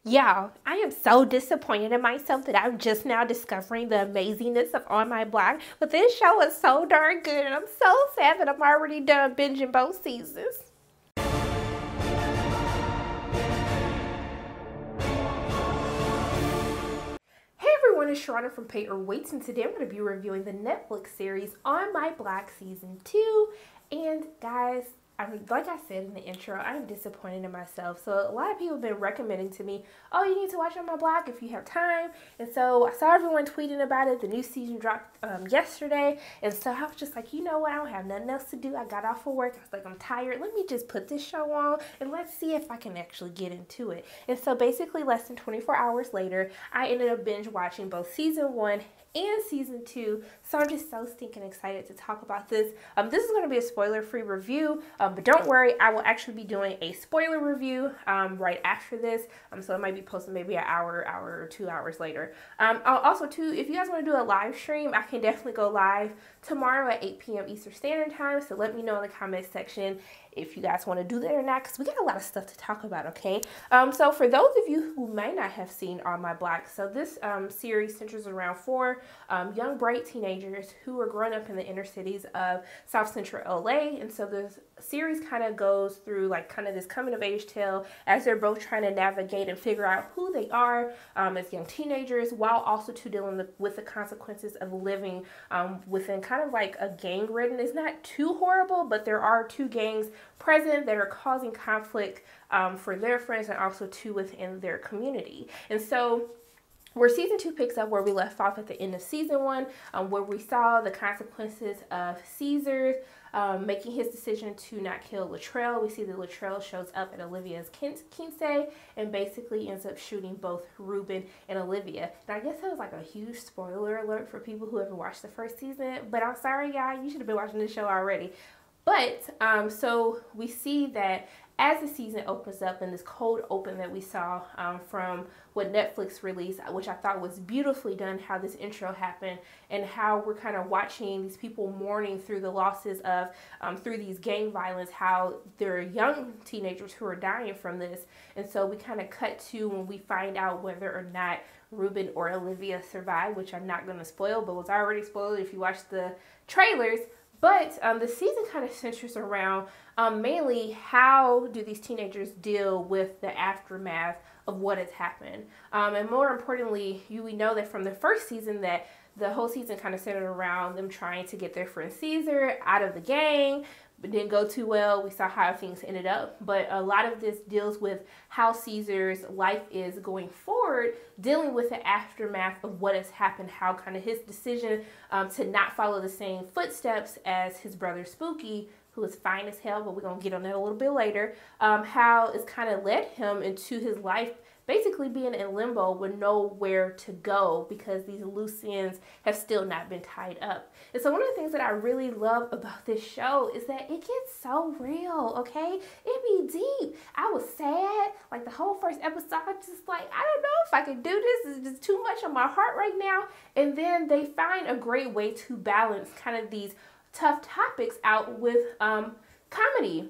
Yeah, I am so disappointed in myself that I'm just now discovering the amazingness of On My Block. But this show is so darn good, and I'm so sad that I'm already done binging both seasons. Hey everyone, it's Sharona from Pay or Waits, and today I'm going to be reviewing the Netflix series On My Block Season 2. And guys, like I said in the intro, I'm disappointed in myself. So a lot of people have been recommending to me, oh, you need to watch On My Block if you have time. And so I saw everyone tweeting about it. The new season dropped yesterday. And so I was just like, you know what? I don't have nothing else to do. I got off of work. I was like, I'm tired. Let me just put this show on and let's see if I can actually get into it. And so basically less than 24 hours later, I ended up binge watching both season 1 and season 2, so I'm just so stinking excited to talk about this. This is going to be a spoiler-free review, but don't worry, I will actually be doing a spoiler review right after this, so it might be posted maybe an hour or 2 hours later. Also, too, if you guys want to do a live stream, I can definitely go live tomorrow at 8 p.m. Eastern Standard Time, so let me know in the comment section if you guys want to do that or not, because we got a lot of stuff to talk about, okay? So for those of you who might not have seen On My Block, so this series centers around 4 young, bright teenagers who are growing up in the inner cities of South Central LA, and so the series kind of goes through like kind of this coming of age tale as they're both trying to navigate and figure out who they are as young teenagers, while also dealing with the consequences of living within kind of like a gang-ridden. It's not too horrible, but there are 2 gangs present that are causing conflict for their friends and also within their community. And so where season 2 picks up where we left off at the end of season 1, where we saw the consequences of Caesar making his decision to not kill Latrell. We see that Latrell shows up at Olivia's quince and basically ends up shooting both Ruben and Olivia. And I guess that was like a huge spoiler alert for people who ever watched the first season, but I'm sorry, y'all, you should have been watching this show already. But, so we see that as the season opens up in this cold open that we saw from what Netflix released, which I thought was beautifully done, how this intro happened and how we're kind of watching these people mourning through the losses of, through these gang violence, how there are young teenagers who are dying from this. And so we kind of cut to when we find out whether or not Ruben or Olivia survived, which I'm not going to spoil, but was already spoiled if you watched the trailers. But the season kind of centers around mainly how do these teenagers deal with the aftermath of what has happened. And more importantly, we know that from the first season that the whole season kind of centered around them trying to get their friend Caesar out of the gang. But didn't go too well. We saw how things ended up. But a lot of this deals with how Caesar's life is going forward, dealing with the aftermath of what has happened, how kind of his decision to not follow the same footsteps as his brother Spooky, who is fine as hell, but we're going to get on that a little bit later, how it's kind of led him into his life basically being in limbo with nowhere to go because these loose ends have still not been tied up. And so one of the things that I really love about this show is that it gets so real, okay? It be deep. I was sad, like the whole first episode, just like, I don't know if I can do this. It's just too much on my heart right now. And then they find a great way to balance kind of these tough topics out with comedy.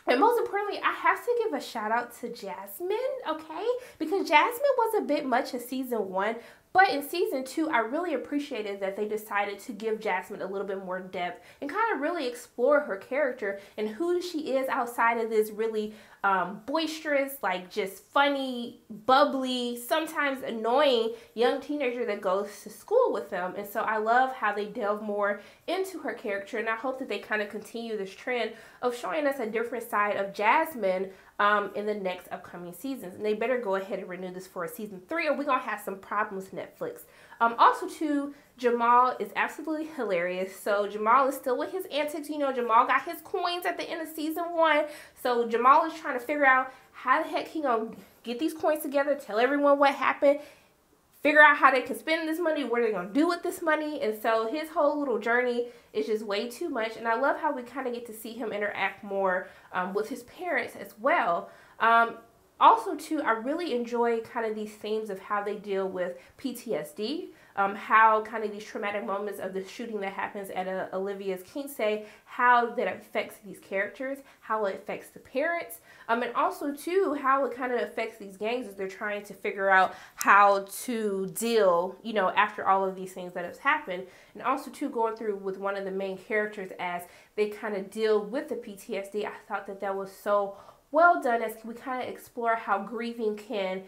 And most importantly, I have to give a shout out to Jasmine, okay? Because Jasmine was a bit much in season 1, but in season 2, I really appreciated that they decided to give Jasmine a little bit more depth and kind of really explore her character and who she is outside of this really boisterous, like just funny, bubbly, sometimes annoying young teenager that goes to school with them. And so I love how they delve more into her character, and I hope that they kind of continue this trend of showing us a different side of Jasmine in the next upcoming seasons. And they better go ahead and renew this for a season 3 or we're going to have some problems, Netflix. Also, too, Jamal is absolutely hilarious. So Jamal is still with his antics. You know, Jamal got his coins at the end of season 1. So Jamal is trying to figure out how the heck he gonna get these coins together, tell everyone what happened, figure out how they can spend this money, what are they going to do with this money. And so his whole little journey is just way too much. And I love how we kind of get to see him interact more with his parents as well. Also, too, I really enjoy kind of these themes of how they deal with PTSD, how kind of these traumatic moments of the shooting that happens at Olivia's quince, how that affects these characters, how it affects the parents, and also, too, how it kind of affects these gangs as they're trying to figure out how to deal, you know, after all of these things that have happened. And also, too, going through with one of the main characters as they kind of deal with the PTSD. I thought that that was so well done as we kind of explore how grieving can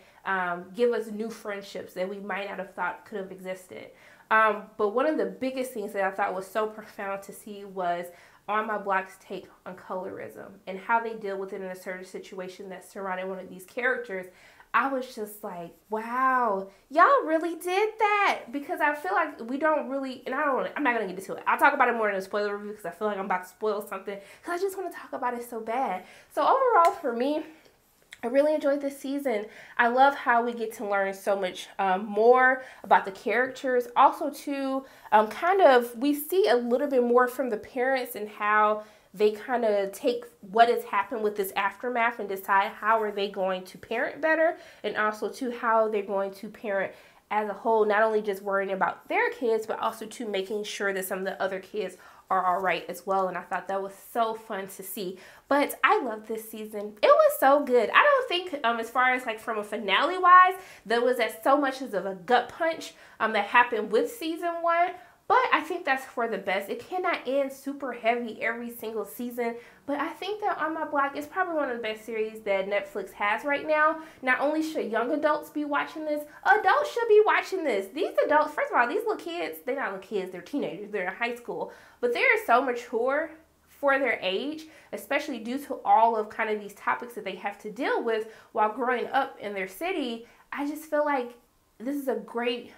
give us new friendships that we might not have thought could have existed. But one of the biggest things that I thought was so profound to see was On My Block's take on colorism and how they deal with it in a certain situation that surrounded one of these characters. I was just like, wow, y'all really did that, because I feel like we don't really, and I'm not going to get into it. I'll talk about it more in a spoiler review because I feel like I'm about to spoil something because I just want to talk about it so bad. So overall for me, I really enjoyed this season. I love how we get to learn so much more about the characters. Also too, we see a little bit more from the parents and how they kind of take what has happened with this aftermath and decide how are they going to parent better, and also to how they're going to parent as a whole, not only just worrying about their kids, but also to making sure that some of the other kids are all right as well. And I thought that was so fun to see. But I love this season. It was so good. I don't think as far as like from a finale wise, there was so much as of a gut punch that happened with season 1. But I think that's for the best. It cannot end super heavy every single season. But I think that On My Block is probably one of the best series that Netflix has right now. Not only should young adults be watching this, adults should be watching this. These adults, first of all, these little kids, they're not little kids, they're teenagers, they're in high school. But they're so mature for their age, especially due to all of kind of these topics that they have to deal with while growing up in their city. I just feel like this is a great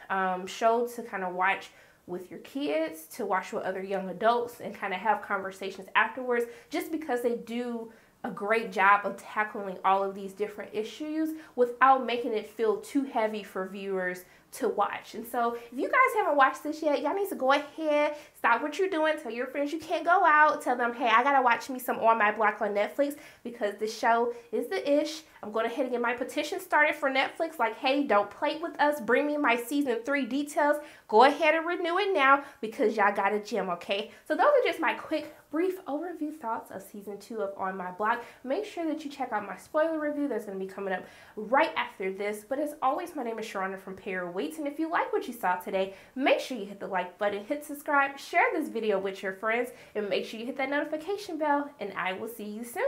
show to kind of watch with your kids, to watch with other young adults and kind of have conversations afterwards, just because they do a great job of tackling all of these different issues without making it feel too heavy for viewers to watch. And so if you guys haven't watched this yet, y'all need to go ahead, stop what you're doing, tell your friends you can't go out, tell them, hey, I gotta watch me some On My Block on Netflix because this show is the ish. I'm going ahead and get my petition started for Netflix, like, hey, don't play with us, bring me my season 3 details, go ahead and renew it now because y'all got a gem, okay? So those are just my quick brief overview thoughts of season 2 of On My Block. Make sure that you check out my spoiler review that's going to be coming up right after this. But as always, my name is Sharonda from Pay or Waits, and if you like what you saw today, make sure you hit the like button, hit subscribe, share this video with your friends, and make sure you hit that notification bell, and I will see you soon.